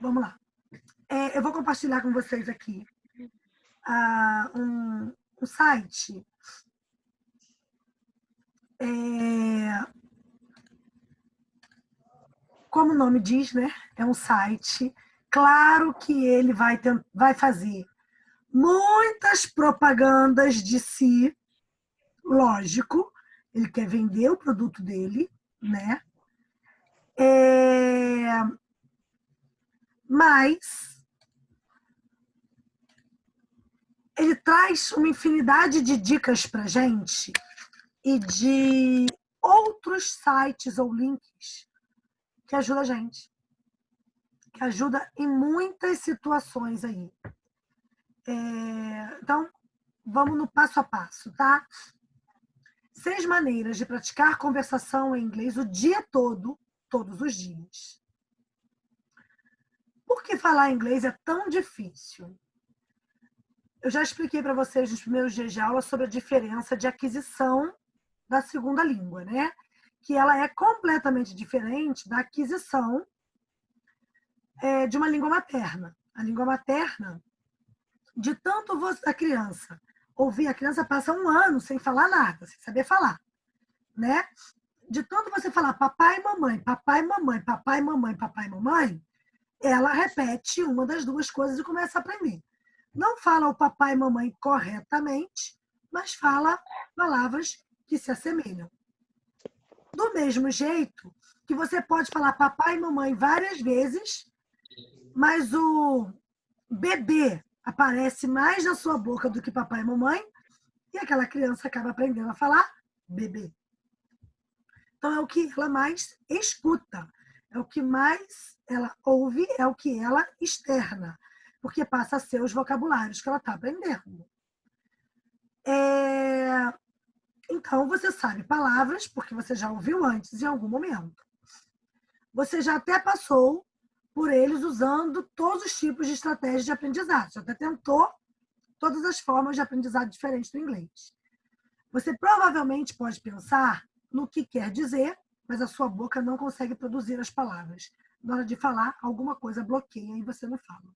Vamos lá. Eu vou compartilhar com vocês aqui um site. Como o nome diz, né? É um site. Claro que ele vai fazer muitas propagandas de si, lógico. Ele quer vender o produto dele, né? Mas ele traz uma infinidade de dicas para gente e de outros sites ou links que ajudam a gente, que ajuda em muitas situações aí. Então, vamos no passo a passo, tá? 6 maneiras de praticar conversação em inglês o dia todo, todos os dias. Por que falar inglês é tão difícil? Eu já expliquei para vocês nos primeiros dias de aula sobre a diferença de aquisição da segunda língua, né? Que ela é completamente diferente da aquisição de uma língua materna. A língua materna, de tanto a criança ouvir, a criança passa 1 ano sem falar nada, sem saber falar, né? De tanto você falar papai, mamãe, papai, mamãe, papai, mamãe, papai, mamãe, ela repete uma das duas coisas e começa a aprender. Não fala o papai e mamãe corretamente, mas fala palavras que se assemelham. Do mesmo jeito que você pode falar papai e mamãe várias vezes, mas o bebê aparece mais na sua boca do que papai e mamãe, e aquela criança acaba aprendendo a falar bebê. Então, é o que ela mais escuta, é o que mais ela ouve, é o que ela externa, porque passa a ser os vocabulários que ela está aprendendo. Então, você sabe palavras, porque você já ouviu antes, em algum momento. Você já até passou por eles usando todos os tipos de estratégias de aprendizado. Já até tentou todas as formas de aprendizado diferentes do inglês. Você provavelmente pode pensar no que quer dizer, mas a sua boca não consegue produzir as palavras. Na hora de falar, alguma coisa bloqueia e você não fala.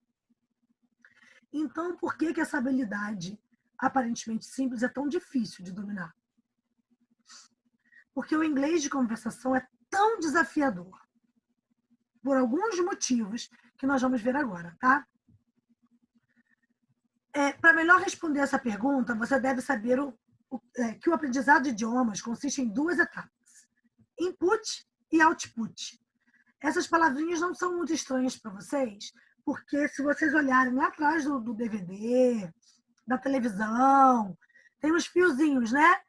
Então, por que essa habilidade aparentemente simples é tão difícil de dominar? Porque o inglês de conversação é tão desafiador. Por alguns motivos que nós vamos ver agora, tá? Para melhor responder essa pergunta, você deve saber que o aprendizado de idiomas consiste em 2 etapas: input e output. Essas palavrinhas não são muito estranhas para vocês, porque se vocês olharem lá atrás do DVD, da televisão, tem uns fiozinhos, né?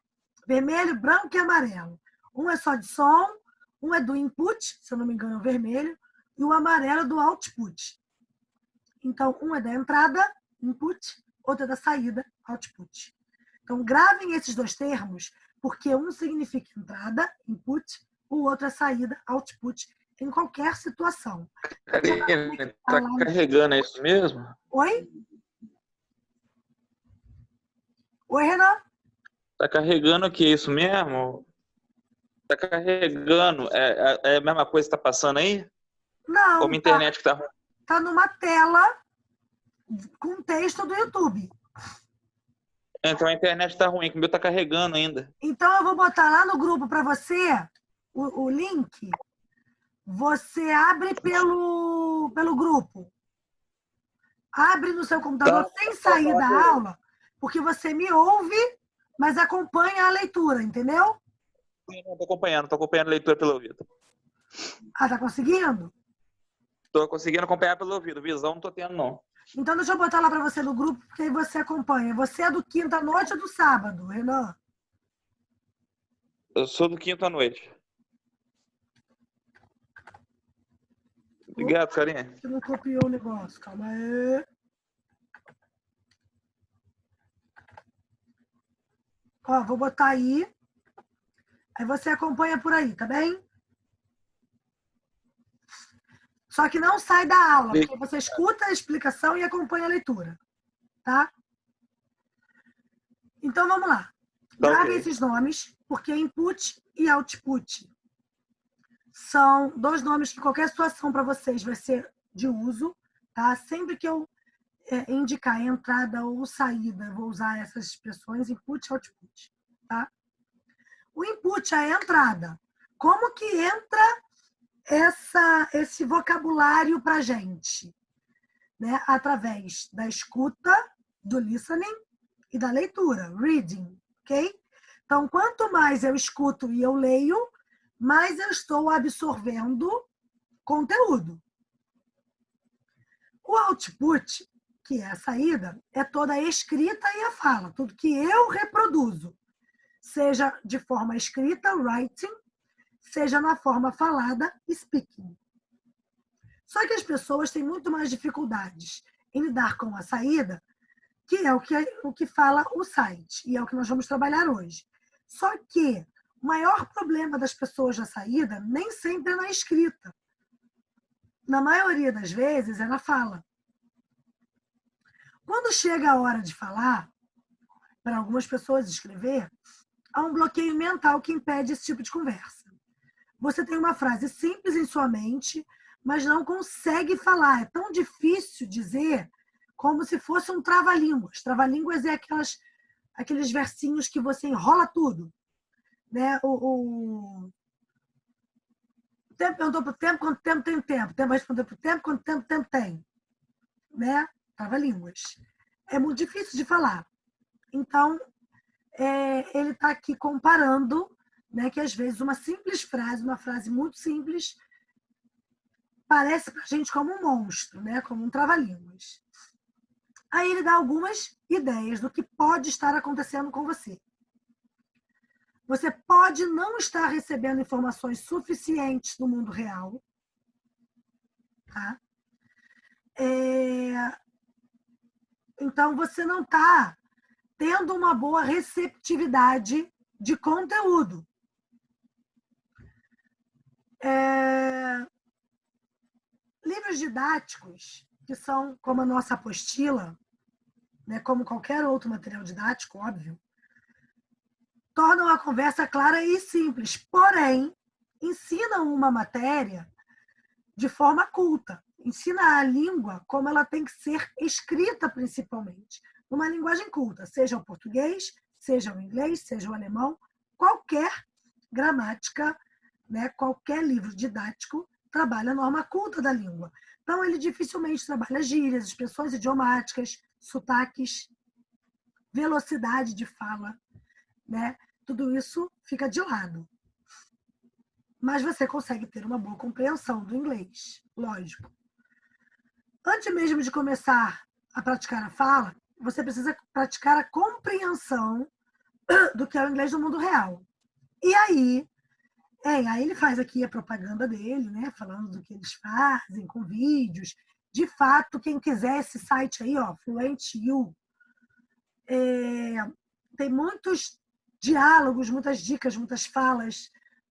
Vermelho, branco e amarelo. Um é só de som, um é do input, se eu não me engano é o vermelho, e o amarelo é do output. Então, um é da entrada, input, outro é da saída, output. Então, gravem esses 2 termos, porque um significa entrada, input, o outro é saída, output, em qualquer situação. Karine, tá carregando, é isso mesmo? Oi? Oi, Renan? Tá carregando aqui, é isso mesmo? Tá carregando. É a mesma coisa que tá passando aí? Não, Ou minha internet que tá ruim? tá numa tela com texto do YouTube. Então a internet tá ruim, que o meu tá carregando ainda. Então, eu vou botar lá no grupo para você o link. Você abre pelo grupo. Abre no seu computador sem sair da aula, porque você me ouve, mas acompanha a leitura, entendeu? Sim, tô acompanhando a leitura pelo ouvido. Ah, tá conseguindo? Tô conseguindo acompanhar pelo ouvido, visão não tô tendo, não. Então, deixa eu botar lá para você no grupo, porque aí você acompanha. Você é do quinta-noite ou do sábado, Renan? Eu sou do quinta à noite. Obrigado, Karine. Você não copiou o negócio, calma aí. Ó, vou botar aí. Aí você acompanha por aí, tá bem? Só que não sai da aula, porque você escuta a explicação e acompanha a leitura, tá? Então, vamos lá. Grave esses nomes, porque input e output são 2 nomes que qualquer situação para vocês vai ser de uso, tá? Sempre que eu indicar entrada ou saída, vou usar essas expressões, input e output, tá? O input é a entrada. Como que entra esse vocabulário para a gente? Né? Através da escuta, do listening e da leitura, reading, ok? Então, quanto mais eu escuto e eu leio, mais eu estou absorvendo conteúdo. O output, que é a saída, é toda a escrita e a fala, tudo que eu reproduzo, seja de forma escrita, writing, seja na forma falada, speaking. Só que as pessoas têm muito mais dificuldades em lidar com a saída, que é o que fala o site, e é o que nós vamos trabalhar hoje. Só que o maior problema das pessoas na saída nem sempre é na escrita. Na maioria das vezes é na fala. Quando chega a hora de falar, para algumas pessoas escrever, há um bloqueio mental que impede esse tipo de conversa. Você tem uma frase simples em sua mente, mas não consegue falar. É tão difícil dizer como se fosse um trava-línguas. Trava-línguas é aqueles versinhos que você enrola tudo. Né? O tempo perguntou para o tempo, quanto tempo tem tempo. O tempo respondeu para o tempo, quanto tempo tem. Né? Trava-línguas. É muito difícil de falar. Então, ele está aqui comparando, né, que às vezes uma simples frase, uma frase muito simples, parece para a gente como um monstro, né, como um trava-línguas. Aí ele dá algumas ideias do que pode estar acontecendo com você. Você pode não estar recebendo informações suficientes no mundo real. Tá? Então, você não está tendo uma boa receptividade de conteúdo. Livros didáticos, que são como a nossa apostila, né, como qualquer outro material didático, óbvio, tornam a conversa clara e simples, porém, ensinam uma matéria de forma culta. Ensina a língua como ela tem que ser escrita, principalmente, numa linguagem culta, seja o português, seja o inglês, seja o alemão, qualquer gramática, né, qualquer livro didático trabalha a norma culta da língua. Então, ele dificilmente trabalha gírias, expressões idiomáticas, sotaques, velocidade de fala, né? Tudo isso fica de lado. Mas você consegue ter uma boa compreensão do inglês, lógico. Antes mesmo de começar a praticar a fala, você precisa praticar a compreensão do que é o inglês no mundo real. E aí ele faz aqui a propaganda dele, né? Falando do que eles fazem com vídeos. De fato, quem quiser esse site aí, ó, Fluent.U, tem muitos diálogos, muitas dicas, muitas falas,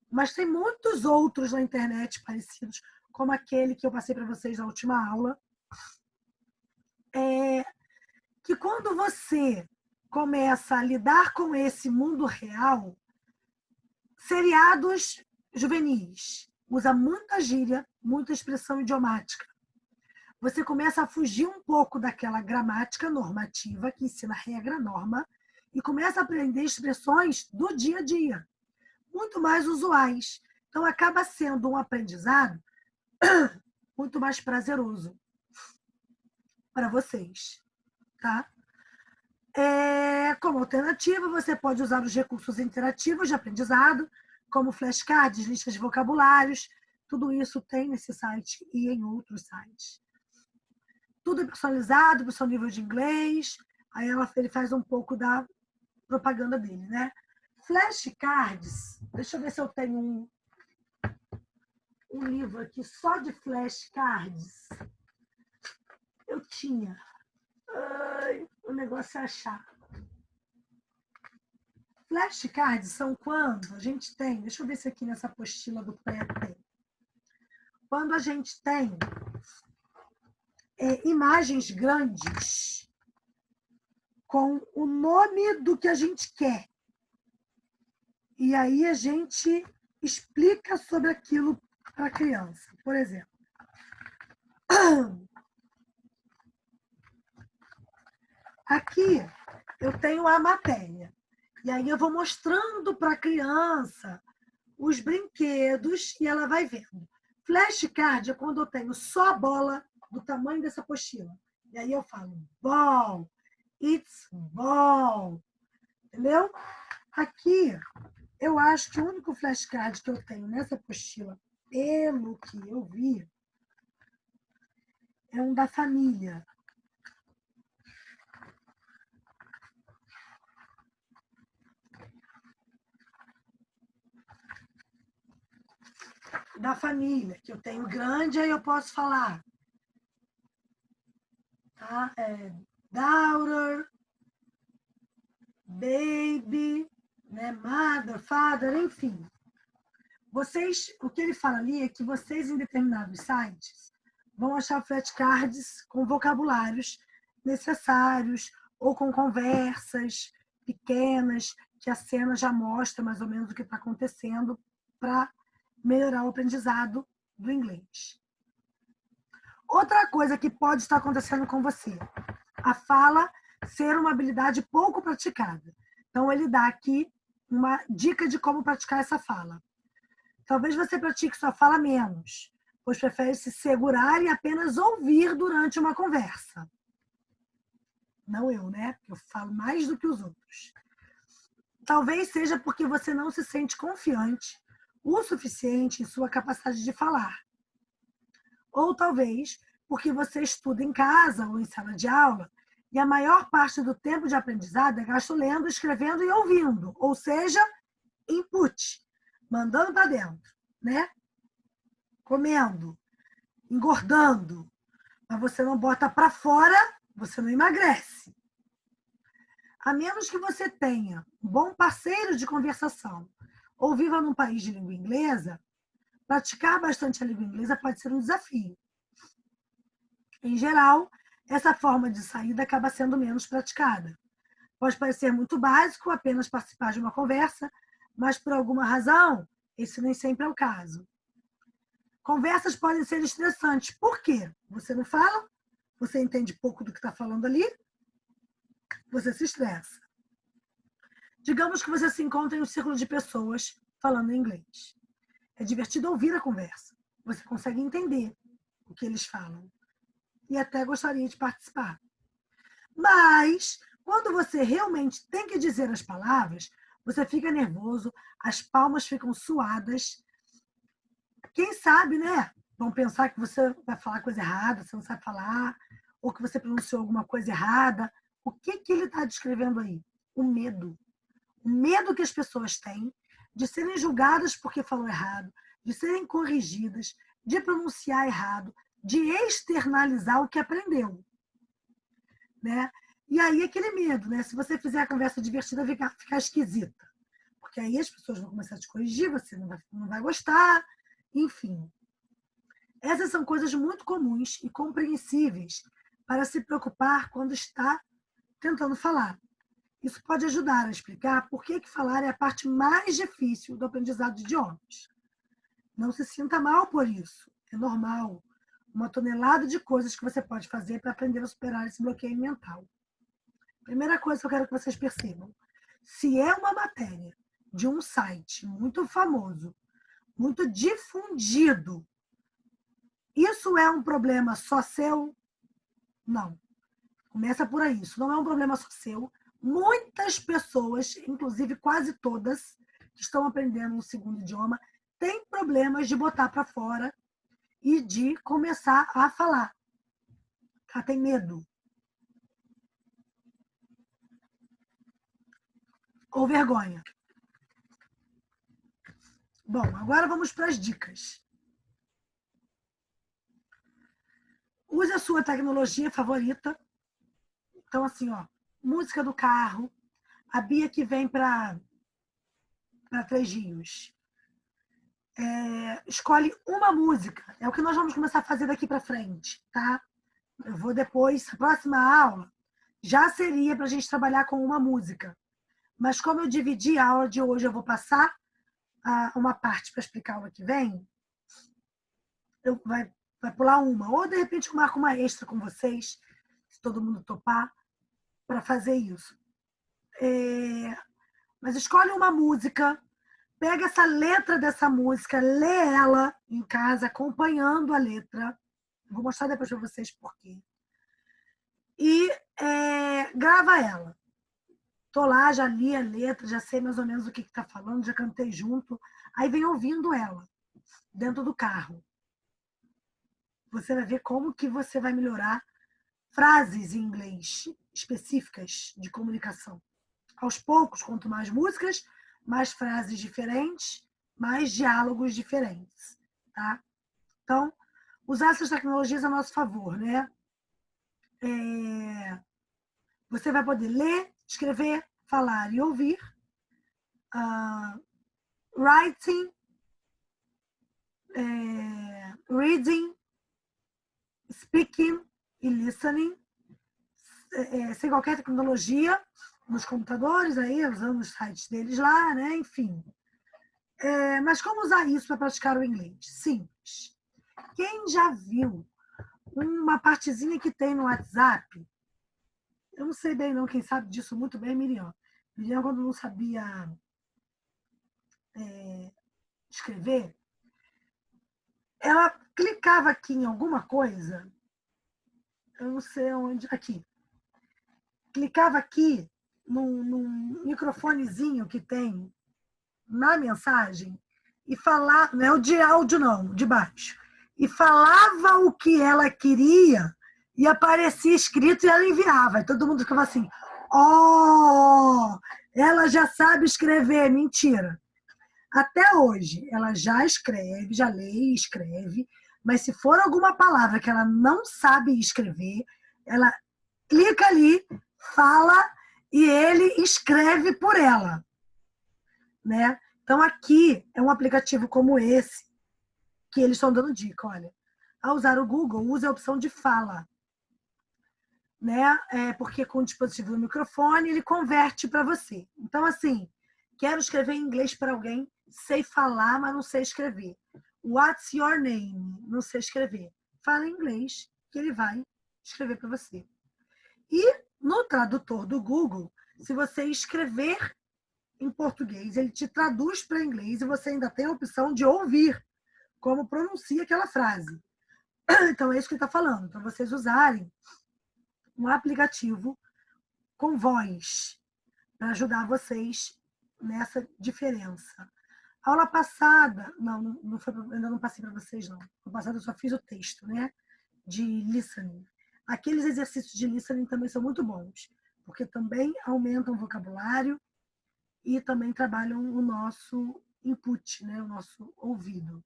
mas tem muitos outros na internet parecidos, como aquele que eu passei para vocês na última aula, que quando você começa a lidar com esse mundo real, seriados juvenis, usa muita gíria, muita expressão idiomática. Você começa a fugir um pouco daquela gramática normativa, que ensina regra, norma, e começa a aprender expressões do dia a dia, muito mais usuais. Então, acaba sendo um aprendizado muito mais prazeroso para vocês. Tá? Como alternativa, você pode usar os recursos interativos de aprendizado, como flashcards, listas de vocabulários. Tudo isso tem nesse site e em outros sites. Tudo é personalizado para o seu nível de inglês. Aí ele faz um pouco da propaganda dele, né? Flashcards, deixa eu ver se eu tenho um livro aqui só de flashcards. Eu tinha. O negócio é achar. Flashcards são quando a gente tem, deixa eu ver se aqui nessa apostila do PE tem. Quando a gente tem imagens grandes com o nome do que a gente quer. E aí a gente explica sobre aquilo para a criança. Por exemplo, Aqui eu tenho a matéria. E aí eu vou mostrando para a criança os brinquedos e ela vai vendo. Flashcard é quando eu tenho só a bola do tamanho dessa apostila. E aí eu falo, ball, it's ball. Entendeu? Aqui, eu acho que o único flashcard que eu tenho nessa apostila, pelo que eu vi, é um da família. Da família, que eu tenho grande, aí eu posso falar. Tá? Daughter, baby, né? Mother, father, enfim. Vocês, o que ele fala ali é que vocês, em determinados sites, vão achar flashcards com vocabulários necessários ou com conversas pequenas, que a cena já mostra mais ou menos o que está acontecendo para melhorar o aprendizado do inglês. Outra coisa que pode estar acontecendo com você, a fala ser uma habilidade pouco praticada. Então, ele dá aqui uma dica de como praticar essa fala. Talvez você pratique sua fala menos, pois prefere se segurar e apenas ouvir durante uma conversa. Não eu, né? Eu falo mais do que os outros. Talvez seja porque você não se sente confiante o suficiente em sua capacidade de falar. Ou talvez porque você estuda em casa ou em sala de aula e a maior parte do tempo de aprendizado é gasto lendo, escrevendo e ouvindo. Ou seja, input, mandando para dentro, né? Comendo, engordando. Mas você não bota para fora, você não emagrece. A menos que você tenha um bom parceiro de conversação ou viva num país de língua inglesa, praticar bastante a língua inglesa pode ser um desafio. Em geral, essa forma de saída acaba sendo menos praticada. Pode parecer muito básico apenas participar de uma conversa, mas por alguma razão, esse nem sempre é o caso. Conversas podem ser estressantes. Por quê? Você não fala, você entende pouco do que está falando ali, você se estressa. Digamos que você se encontra em um círculo de pessoas falando inglês. É divertido ouvir a conversa. Você consegue entender o que eles falam. E até gostaria de participar. Mas, quando você realmente tem que dizer as palavras, você fica nervoso, as palmas ficam suadas. Quem sabe, né? Vão pensar que você vai falar coisa errada, você não sabe falar, ou que você pronunciou alguma coisa errada. O que ele está descrevendo aí? O medo. O medo que as pessoas têm de serem julgadas porque falou errado, de serem corrigidas, de pronunciar errado, de externalizar o que aprendeu. Né? E aí aquele medo, né? Se você fizer a conversa divertida, ficar esquisita. Porque aí as pessoas vão começar a te corrigir, você não vai gostar, enfim. Essas são coisas muito comuns e compreensíveis para se preocupar quando está tentando falar. Isso pode ajudar a explicar por que falar é a parte mais difícil do aprendizado de idiomas. Não se sinta mal por isso. É normal. Uma tonelada de coisas que você pode fazer para aprender a superar esse bloqueio mental. Primeira coisa que eu quero que vocês percebam. Se é uma matéria de um site muito famoso, muito difundido, isso é um problema só seu? Não. Começa por aí. Isso não é um problema só seu. Muitas pessoas, inclusive quase todas, que estão aprendendo um segundo idioma, têm problemas de botar para fora e de começar a falar. Ela tem medo. Ou vergonha. Bom, agora vamos para as dicas. Use a sua tecnologia favorita. Então, assim, ó, música do carro. A Bia que vem para Três Rios. Escolhe uma música. É o que nós vamos começar a fazer daqui para frente, tá? Eu vou depois, a próxima aula, já seria para a gente trabalhar com uma música. Mas como eu dividi a aula de hoje, eu vou passar uma parte para explicar a aula que vem, vai pular uma. Ou, de repente, eu marco uma extra com vocês, se todo mundo topar, para fazer isso. Mas escolhe uma música, pega essa letra dessa música, lê ela em casa, acompanhando a letra. Vou mostrar depois para vocês por quê. E grava ela. Tô lá, já li a letra, já sei mais ou menos o que está falando, já cantei junto. Aí vem ouvindo ela, dentro do carro. Você vai ver como que você vai melhorar frases em inglês específicas de comunicação. Aos poucos, quanto mais músicas, mais frases diferentes, mais diálogos diferentes, tá? Então, usar essas tecnologias a nosso favor, né? Você vai poder ler, escrever, falar e ouvir. Writing, reading, speaking e listening, sem qualquer tecnologia, nos computadores, aí, usando os sites deles lá, né? Enfim. Mas como usar isso para praticar o inglês? Simples. Quem já viu uma partezinha que tem no WhatsApp? Eu não sei bem não, quem sabe disso muito bem é Miriam. Miriam, quando não sabia escrever, ela clicava aqui em alguma coisa, eu não sei onde, aqui. Clicava aqui num microfonezinho que tem na mensagem e falava, não é o de áudio não, de baixo, e falava o que ela queria e aparecia escrito e ela enviava. E todo mundo ficava assim, ela já sabe escrever. Mentira. Até hoje, ela já escreve, já lê e escreve, mas se for alguma palavra que ela não sabe escrever, ela clica ali, fala e ele escreve por ela, né? Então, aqui é um aplicativo como esse, que eles estão dando dica, olha. Ao usar o Google, use a opção de fala, né? Porque com o dispositivo do microfone, ele converte para você. Então, assim, quero escrever em inglês para alguém, sei falar, mas não sei escrever. What's your name? Não sei escrever. Fala em inglês, que ele vai escrever para você. E no tradutor do Google, se você escrever em português, ele te traduz para inglês e você ainda tem a opção de ouvir como pronuncia aquela frase. Então, é isso que ele está falando, para vocês usarem um aplicativo com voz, para ajudar vocês nessa diferença. Aula passada, não foi, ainda não passei para vocês, não. No passado eu só fiz o texto, né? De listening. Aqueles exercícios de listening também são muito bons, porque também aumentam o vocabulário e também trabalham o nosso input, né? O nosso ouvido.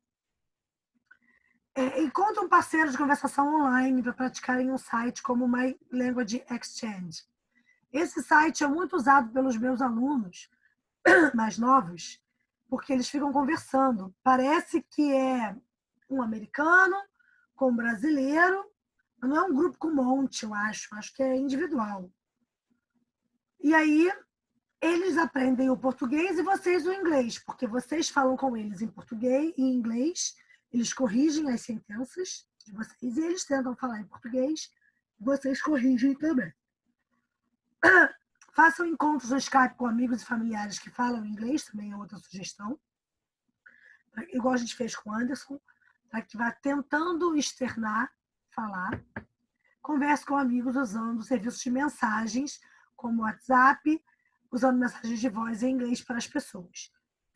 Encontre um parceiro de conversação online para praticar em um site como o My Language Exchange. Esse site é muito usado pelos meus alunos mais novos, porque eles ficam conversando. Parece que é um americano com um brasileiro, mas não é um grupo com um monte, eu acho. Acho que é individual. E aí, eles aprendem o português e vocês o inglês, porque vocês falam com eles em português e em inglês, eles corrigem as sentenças de vocês e eles tentam falar em português, vocês corrigem também. Façam encontros no Skype com amigos e familiares que falam inglês, também é outra sugestão. Igual a gente fez com o Anderson, para que vá tentando externar, falar. Converse com amigos usando serviços de mensagens, como o WhatsApp, usando mensagens de voz em inglês para as pessoas.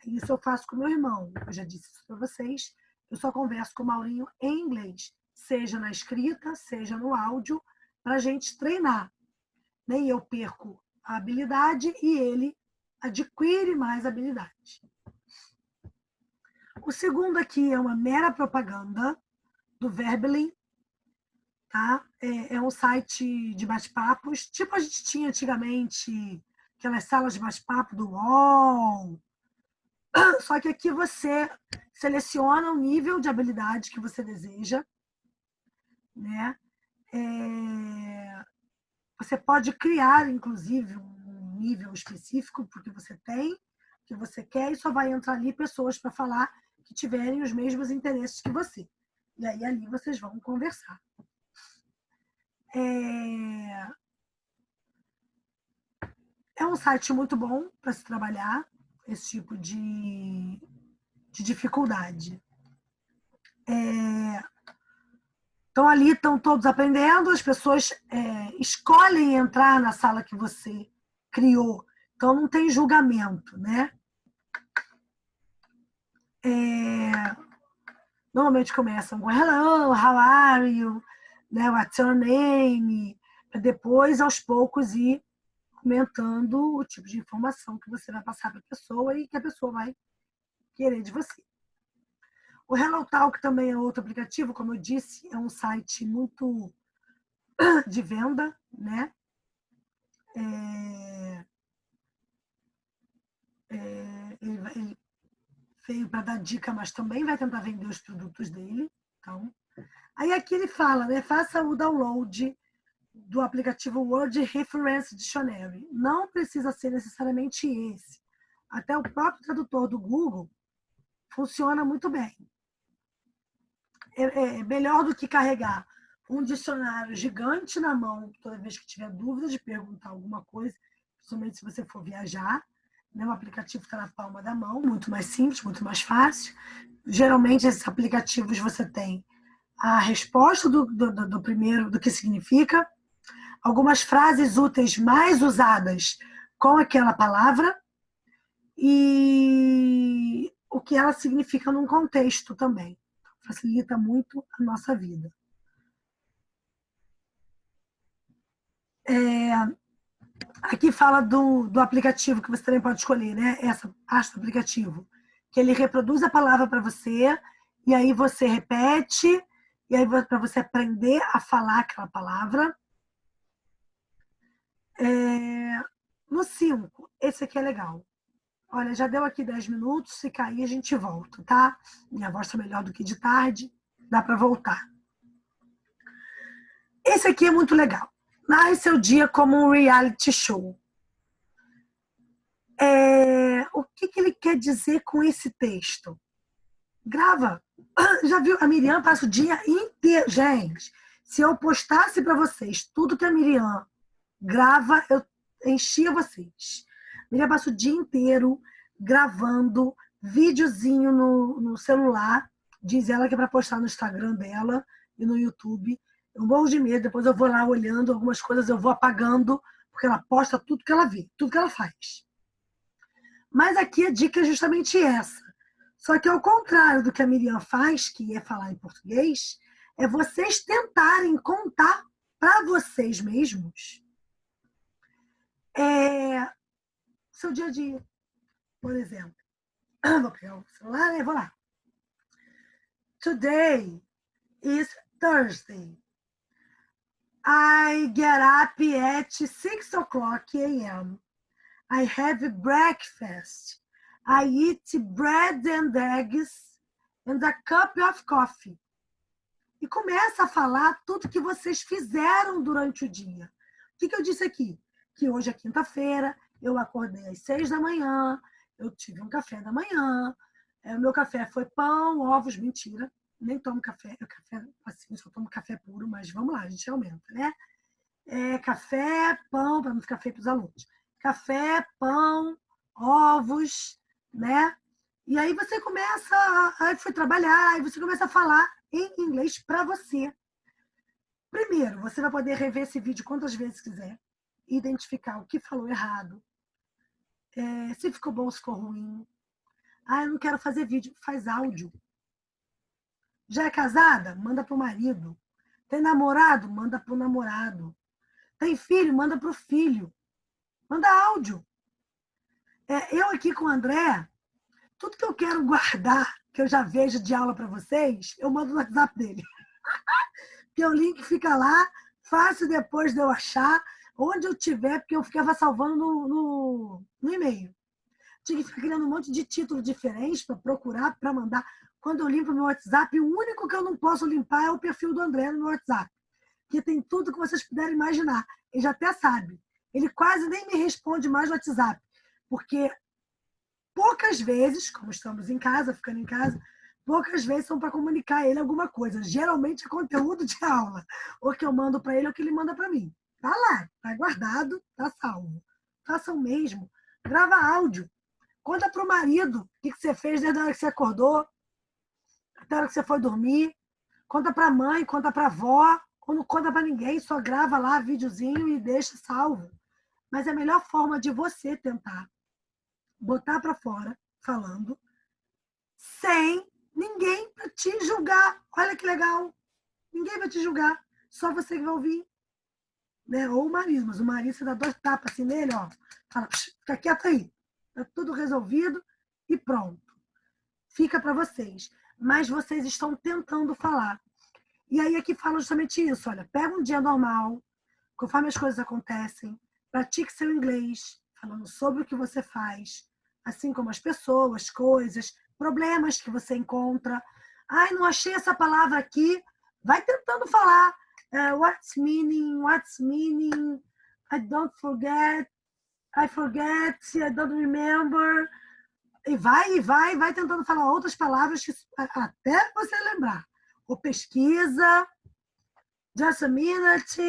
Isso eu faço com meu irmão, eu já disse isso para vocês. Eu só converso com o Maurinho em inglês, seja na escrita, seja no áudio, para a gente treinar. Nem eu perco a habilidade e ele adquire mais habilidade. O segundo aqui é uma mera propaganda do Verbally, tá? É um site de bate-papos, tipo a gente tinha antigamente aquelas salas de bate-papo do UOL. Só que aqui você seleciona o nível de habilidade que você deseja, né? Você pode criar, inclusive, um nível específico porque você tem, que você quer, e só vai entrar ali pessoas para falar que tiverem os mesmos interesses que você. E aí ali vocês vão conversar. É um site muito bom para se trabalhar esse tipo de dificuldade. Então, ali estão todos aprendendo, as pessoas escolhem entrar na sala que você criou. Então, não tem julgamento, né? Normalmente começam com hello, how are you, né? What's your name? Para depois, aos poucos, ir aumentando o tipo de informação que você vai passar para a pessoa e que a pessoa vai querer de você. O HelloTalk também é outro aplicativo, como eu disse, é um site muito de venda, né? Ele veio para dar dica, mas também vai tentar vender os produtos dele. Então, aí aqui ele fala, né? Faça o download do aplicativo Word Reference Dictionary. Não precisa ser necessariamente esse. Até o próprio tradutor do Google funciona muito bem. É melhor do que carregar um dicionário gigante na mão toda vez que tiver dúvida de perguntar alguma coisa, principalmente se você for viajar. Né? O aplicativo está na palma da mão, muito mais simples, muito mais fácil. Geralmente, esses aplicativos você tem a resposta do primeiro, do que significa, algumas frases úteis mais usadas com aquela palavra e o que ela significa num contexto também. Facilita muito a nossa vida. Aqui fala do aplicativo que você também pode escolher, né? Essa parte do aplicativo. Que ele reproduz a palavra para você, e aí você repete, e aí para você aprender a falar aquela palavra. No 5, esse aqui é legal. Olha, já deu aqui 10 minutos, se cair a gente volta, tá? Minha voz está melhor do que de tarde, dá para voltar. Esse aqui é muito legal. Narre seu dia como um reality show. O que ele quer dizer com esse texto? Grava. Já viu? A Miriam passa o dia inteiro. Gente, se eu postasse para vocês tudo que a Miriam grava, eu enchia vocês. A Miriam passa o dia inteiro gravando videozinho no celular. Diz ela que é para postar no Instagram dela e no YouTube. Eu morro de medo, depois eu vou lá olhando algumas coisas, eu vou apagando, porque ela posta tudo que ela vê, tudo que ela faz. Mas aqui a dica é justamente essa. Só que ao contrário do que a Miriam faz, que é falar em português, é vocês tentarem contar para vocês mesmos seu dia a dia. Por exemplo, vou pegar o celular e vou lá. Today is Thursday. I get up at 6 o'clock a.m. I have breakfast. I eat bread and eggs and a cup of coffee. E começa a falar tudo que vocês fizeram durante o dia. O que eu disse aqui? Que hoje é quinta-feira, eu acordei às 6 da manhã, eu tive um café da manhã, o meu café foi pão, ovos, mentira, nem tomo café, assim, só tomo café puro, mas vamos lá, a gente aumenta, né? Café, pão, para não ficar feio para os alunos. Café, pão, ovos, né? E aí você começa, aí foi trabalhar, e você começa a falar em inglês para você. Primeiro, você vai poder rever esse vídeo quantas vezes quiser, identificar o que falou errado, se ficou bom, se ficou ruim. Eu não quero fazer vídeo, faz áudio. Já é casada? Manda para o marido. Tem namorado? Manda para o namorado. Tem filho? Manda para o filho. Manda áudio. Eu aqui com o André, tudo que eu quero guardar, que eu já vejo de aula para vocês, eu mando no WhatsApp dele. Porque o link fica lá, fácil depois de eu achar, onde eu tiver, porque eu ficava salvando no e-mail. Tinha que ficar criando um monte de título diferente para procurar, para mandar. Quando eu limpo o meu WhatsApp, o único que eu não posso limpar é o perfil do André no meu WhatsApp. Que tem tudo que vocês puderem imaginar. Ele já até sabe. Ele quase nem me responde mais no WhatsApp. Porque poucas vezes, como estamos em casa, ficando em casa, poucas vezes são para comunicar a ele alguma coisa. Geralmente é conteúdo de aula. Ou que eu mando para ele ou que ele manda para mim. Tá lá, tá guardado, tá salvo. Faça o mesmo. Grava áudio. Conta para o marido o que você fez desde a hora que você acordou, até a hora que você foi dormir. Conta para a mãe, conta para a avó. Ou não conta para ninguém, só grava lá videozinho e deixa salvo. Mas é a melhor forma de você tentar botar para fora, falando, sem ninguém para te julgar. Olha que legal. Ninguém vai te julgar. Só você que vai ouvir. Né? Ou o marido. Mas o marido, você dá 2 tapas assim nele, ó. Fala, fica quieto aí. Tá tudo resolvido e pronto. Fica para vocês. Mas vocês estão tentando falar. E aí aqui fala justamente isso. Olha, pega um dia normal, conforme as coisas acontecem, pratique seu inglês, falando sobre o que você faz, assim como as pessoas, coisas, problemas que você encontra. Ai, não achei essa palavra aqui. Vai tentando falar. What's meaning? I don't forget. I forget. I don't remember. E vai tentando falar outras palavras que, até você lembrar. Ou pesquisa. Just a minute.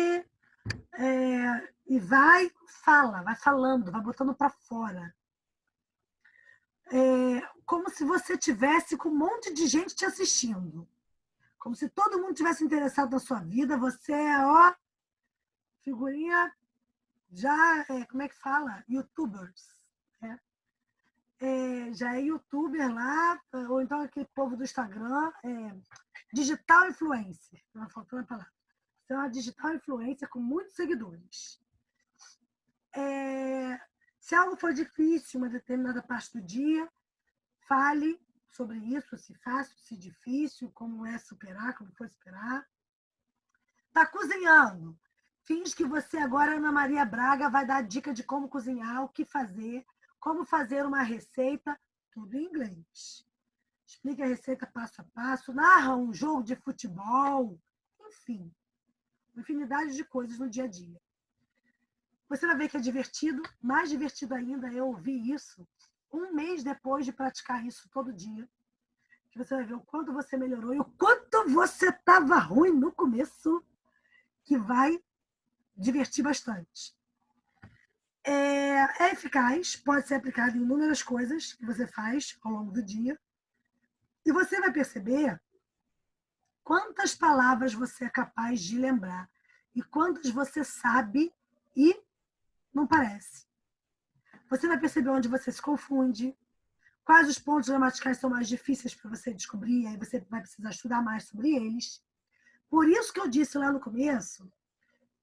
E vai falando, vai botando para fora. Como se você tivesse com um monte de gente te assistindo. Como se todo mundo tivesse interessado na sua vida. Você é, ó, figurinha já, como é que fala? YouTubers. Né? Já é youtuber lá, ou então aquele povo do Instagram, digital influencer. Não faltou a palavra. Você é uma digital influencer com muitos seguidores. Se algo for difícil, uma determinada parte do dia, fale sobre isso, se fácil, se difícil, como é superar, como foi superar. Está cozinhando. Finge que você agora, Ana Maria Braga, vai dar dica de como cozinhar, o que fazer, como fazer uma receita, tudo em inglês. Explica a receita passo a passo, narra um jogo de futebol, enfim, infinidade de coisas no dia a dia. Você vai ver que é divertido, mais divertido ainda é ouvir isso 1 mês depois de praticar isso todo dia. Que você vai ver o quanto você melhorou e o quanto você estava ruim no começo, que vai divertir bastante. É eficaz, pode ser aplicado em inúmeras coisas que você faz ao longo do dia. E você vai perceber quantas palavras você é capaz de lembrar e quantas você sabe e não parece. Você vai perceber onde você se confunde, quais os pontos gramaticais são mais difíceis para você descobrir, aí você vai precisar estudar mais sobre eles. Por isso que eu disse lá no começo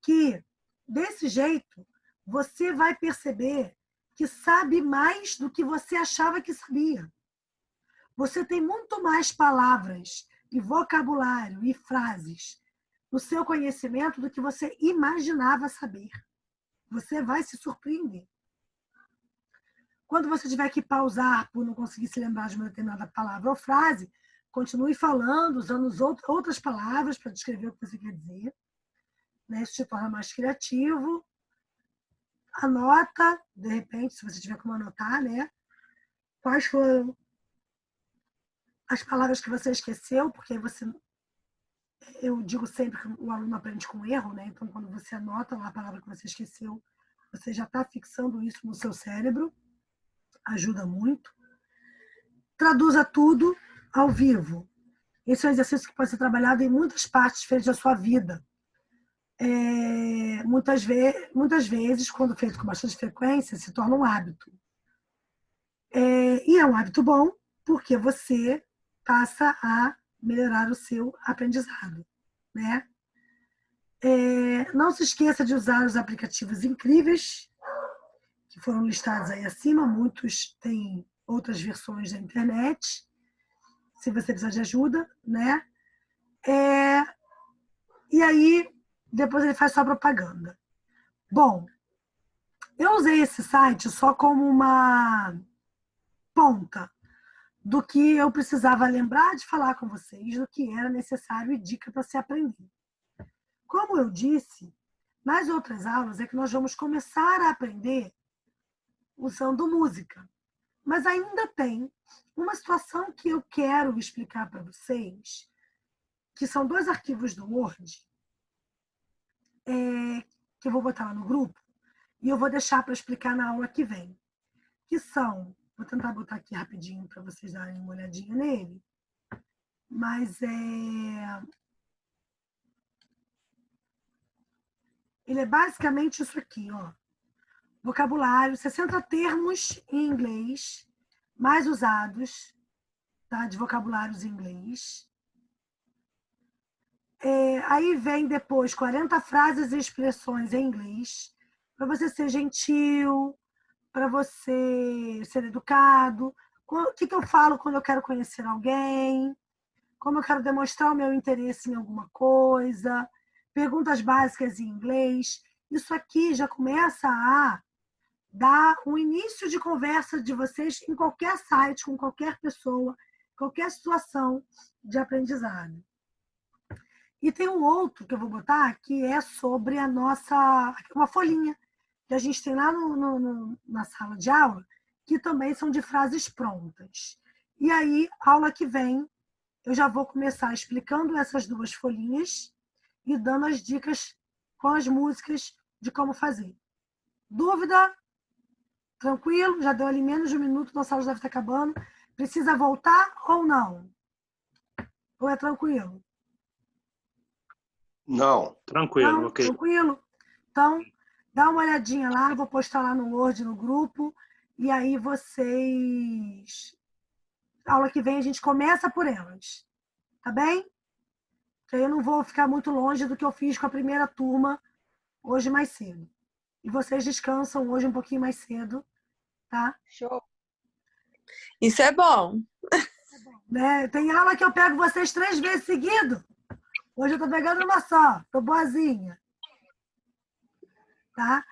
que, desse jeito, você vai perceber que sabe mais do que você achava que sabia. Você tem muito mais palavras e vocabulário e frases no seu conhecimento do que você imaginava saber. Você vai se surpreender. Quando você tiver que pausar por não conseguir se lembrar de uma determinada palavra ou frase, continue falando, usando outras palavras para descrever o que você quer dizer. Né? Isso te torna mais criativo. Anota, de repente, se você tiver como anotar, né? Quais foram as palavras que você esqueceu, porque eu digo sempre que o aluno aprende com erro, né? Então, quando você anota lá a palavra que você esqueceu, você já está fixando isso no seu cérebro. Ajuda muito. Traduza tudo ao vivo. Esse é um exercício que pode ser trabalhado em muitas partes diferentes da sua vida. Muitas vezes, quando feito com bastante frequência, se torna um hábito. E é um hábito bom, porque você passa a melhorar o seu aprendizado. Né? Não se esqueça de usar os aplicativos incríveis que foram listados aí acima. Muitos têm outras versões da internet, se você precisar de ajuda, né? E aí, depois ele faz sua propaganda. Bom, eu usei esse site só como uma ponta do que eu precisava lembrar de falar com vocês, do que era necessário e dica para se aprender. Como eu disse, nas outras aulas é que nós vamos começar a aprender usando música. Mas ainda tem uma situação que eu quero explicar para vocês, que são 2 arquivos do Word, que eu vou botar lá no grupo, e eu vou deixar para explicar na aula que vem. Que são, vou tentar botar aqui rapidinho para vocês darem uma olhadinha nele, mas ele é basicamente isso aqui, ó. Vocabulário, 60 termos em inglês, mais usados, tá? De vocabulários em inglês. Aí vem depois 40 frases e expressões em inglês, para você ser gentil, para você ser educado. O que eu falo quando eu quero conhecer alguém, como eu quero demonstrar o meu interesse em alguma coisa, perguntas básicas em inglês. Isso aqui já começa a dar um início de conversa de vocês em qualquer site, com qualquer pessoa, qualquer situação de aprendizado. E tem um outro que eu vou botar, que é sobre a nossa... uma folhinha que a gente tem lá na sala de aula, que também são de frases prontas. E aí, aula que vem, eu já vou começar explicando essas 2 folhinhas e dando as dicas com as músicas de como fazer. Dúvida? Tranquilo? Já deu ali menos de 1 minuto, nossa aula já deve estar acabando. Precisa voltar ou não? Ou é tranquilo? Não. Tranquilo, Não, ok. tranquilo? Então, dá uma olhadinha lá, vou postar lá no Word, no grupo, e aí vocês... Aula que vem a gente começa por elas, tá bem? Que aí eu não vou ficar muito longe do que eu fiz com a primeira turma hoje mais cedo. E vocês descansam hoje um pouquinho mais cedo, tá? Show. Isso é bom. Né? Tem aula que eu pego vocês 3 vezes seguido. Hoje eu tô pegando uma só, tô boazinha. Tá?